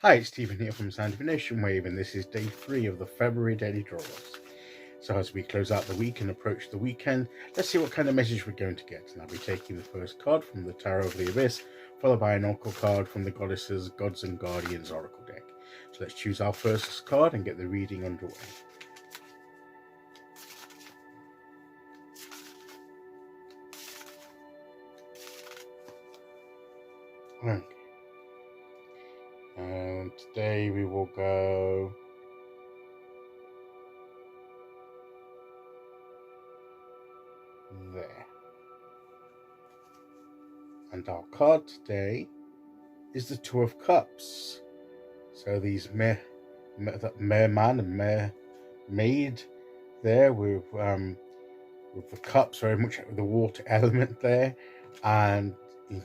Hi, it's Stephen here from Sound Divination Wave, and this is day 3 of the February daily draws. So as we close out the week and approach the weekend, let's see what kind of message we're going to get. And I'll be taking the first card from the Tarot of the Abyss, followed by an oracle card from the Goddesses, Gods and Guardians Oracle deck. So let's choose our first card and get the reading underway. Okay. And today we will go there. And our card today is the Two of Cups. So these merman and mermaid there with the cups, very much the water element there, and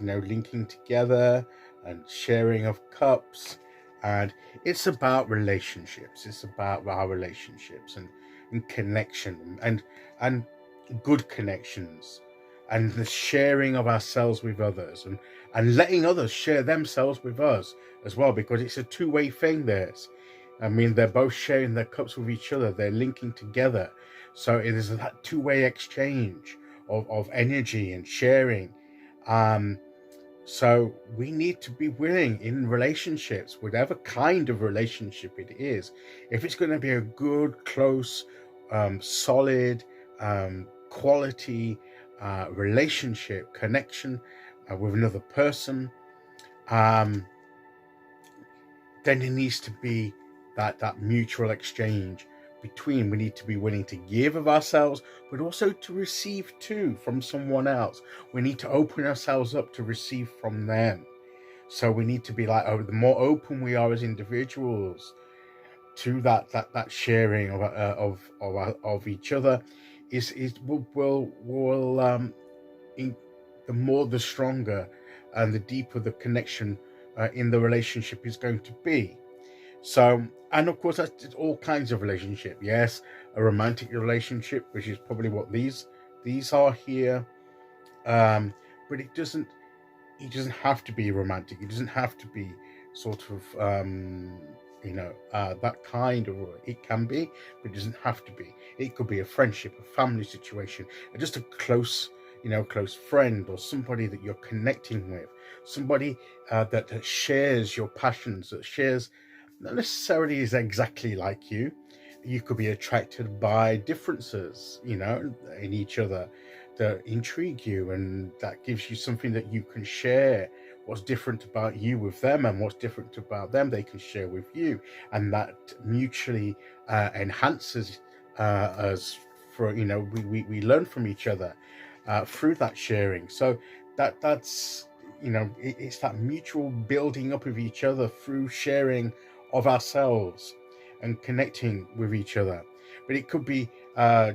linking together and sharing of cups. And it's about relationships. It's about our relationships and connection and good connections, and the sharing of ourselves with others, and letting others share themselves with us as well, because it's a two-way thing. They're both sharing their cups with each other. They're linking together. So it is that two-way exchange of energy and sharing. So we need to be willing in relationships, whatever kind of relationship it is, if it's going to be a good, close, solid, quality relationship, connection with another person, then it needs to be that mutual exchange between. We need to be willing to give of ourselves, but also to receive too from someone else. We need to open ourselves up to receive from them. So we need to be the more open we are as individuals to that sharing of each other, the more, the stronger and the deeper the connection in the relationship is going to be. So, and of course, that's all kinds of relationship. Yes, a romantic relationship, which is probably what these are here. But it doesn't have to be romantic. It doesn't have to be sort of that kind of. It can be, but it doesn't have to be. It could be a friendship, a family situation, or just a close friend, or somebody that you're connecting with, somebody that shares your passions, that shares, not necessarily is exactly like you. You could be attracted by differences, in each other, that intrigue you, and that gives you something that you can share. What's different about you with them, and what's different about them they can share with you, and that mutually enhances us. For we learn from each other through that sharing. So that's it's that mutual building up of each other through sharing of ourselves and connecting with each other. But it could be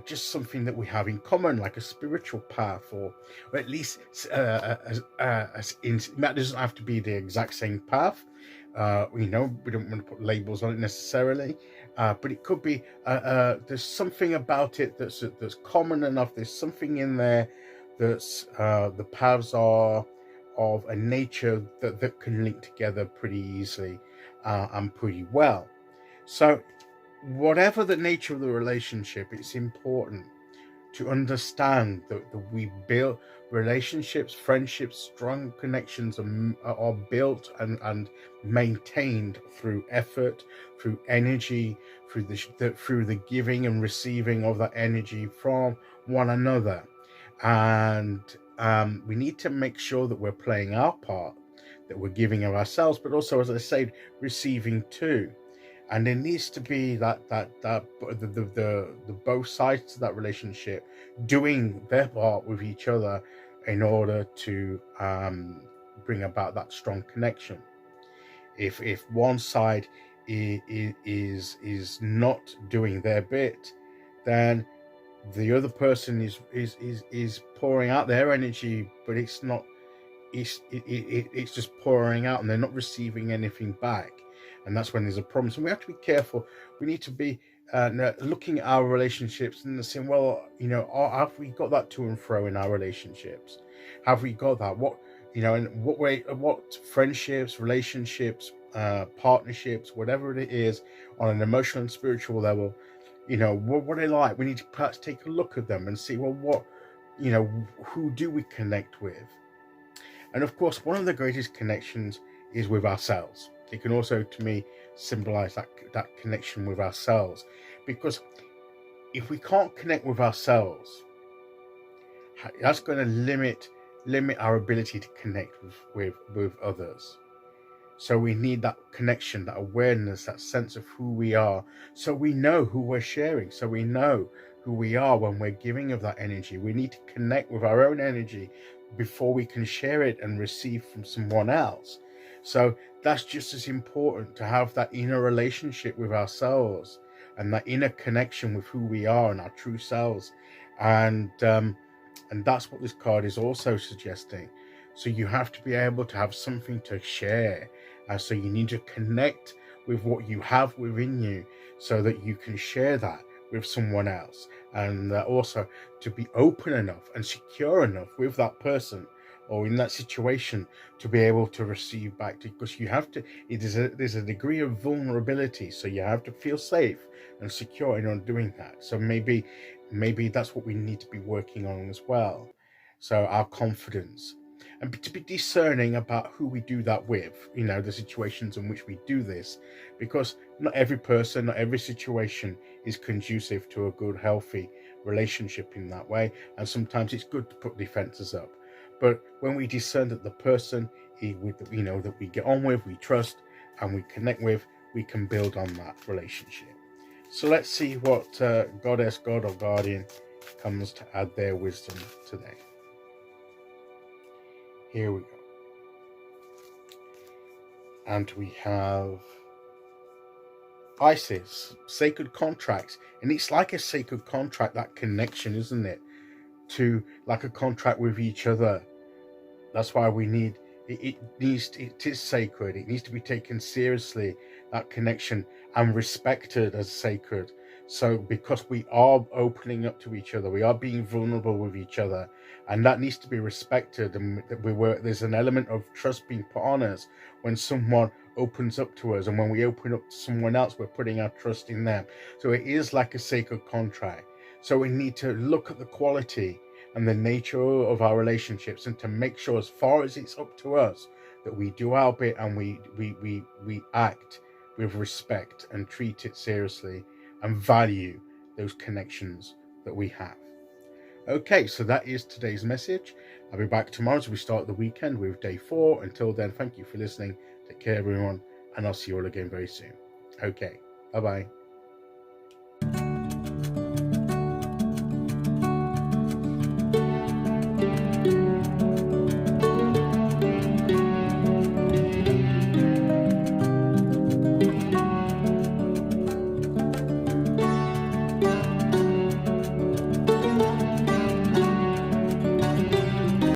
just something that we have in common, like a spiritual path, or at least that doesn't have to be the exact same path. We don't want to put labels on it necessarily, but it could be there's something about it that's common enough. There's something in there that's the paths are of a nature that can link together pretty easily and pretty well. So whatever the nature of the relationship, it's important to understand that we build relationships, friendships, strong connections are built and maintained through effort, through energy, through the giving and receiving of that energy from one another. And we need to make sure that we're playing our part, that we're giving of ourselves, but also, as I said, receiving too. And there needs to be the both sides to that relationship doing their part with each other in order to bring about that strong connection. If one side is not doing their bit, then the other person is pouring out their energy, but it's not. It's just pouring out, and they're not receiving anything back. And that's when there's a problem. So we have to be careful. We need to be looking at our relationships and saying, well, have we got that to and fro in our relationships? Have we got that? What, and what way, what friendships, relationships, partnerships, whatever it is, on an emotional and spiritual level, what they like. We need to perhaps take a look at them and see, well, who do we connect with? And of course, one of the greatest connections is with ourselves. It can also, to me, symbolize that connection with ourselves, because if we can't connect with ourselves, that's going to limit our ability to connect with others. So we need that connection, that awareness, that sense of who we are, so we know who we're sharing, so we know who we are when we're giving of that energy. We need to connect with our own energy before we can share it and receive from someone else. So that's just as important, to have that inner relationship with ourselves and that inner connection with who we are and our true selves. And that's what this card is also suggesting. So you have to be able to have something to share. So you need to connect with what you have within you so that you can share that with someone else. And also to be open enough and secure enough with that person or in that situation to be able to receive back, because you have to, there's a degree of vulnerability, so you have to feel safe and secure in doing that. So maybe that's what we need to be working on as well. So our confidence, and to be discerning about who we do that with, the situations in which we do this, because not every person, not every situation is conducive to a good, healthy relationship in that way. And sometimes it's good to put defenses up. But when we discern that the person that we get on with, we trust, and we connect with, we can build on that relationship. So let's see what Goddess, God, or Guardian comes to add their wisdom today. Here we go. And we have Isis, sacred contracts. And it's like a sacred contract, that connection, isn't it? To like a contract with each other. That's why we need it. It is sacred. It needs to be taken seriously, that connection, and respected as sacred. So because we are opening up to each other, we are being vulnerable with each other, and that needs to be respected. And there's an element of trust being put on us when someone opens up to us, and when we open up to someone else, we're putting our trust in them. So it is like a sacred contract. So we need to look at the quality and the nature of our relationships, and to make sure, as far as it's up to us, that we do our bit and we act with respect and treat it seriously and value those connections that we have. Okay, so that is today's message. I'll be back tomorrow as we start the weekend with day 4. Until then, thank you for listening. Take care, everyone, and I'll see you all again very soon. Okay, bye-bye.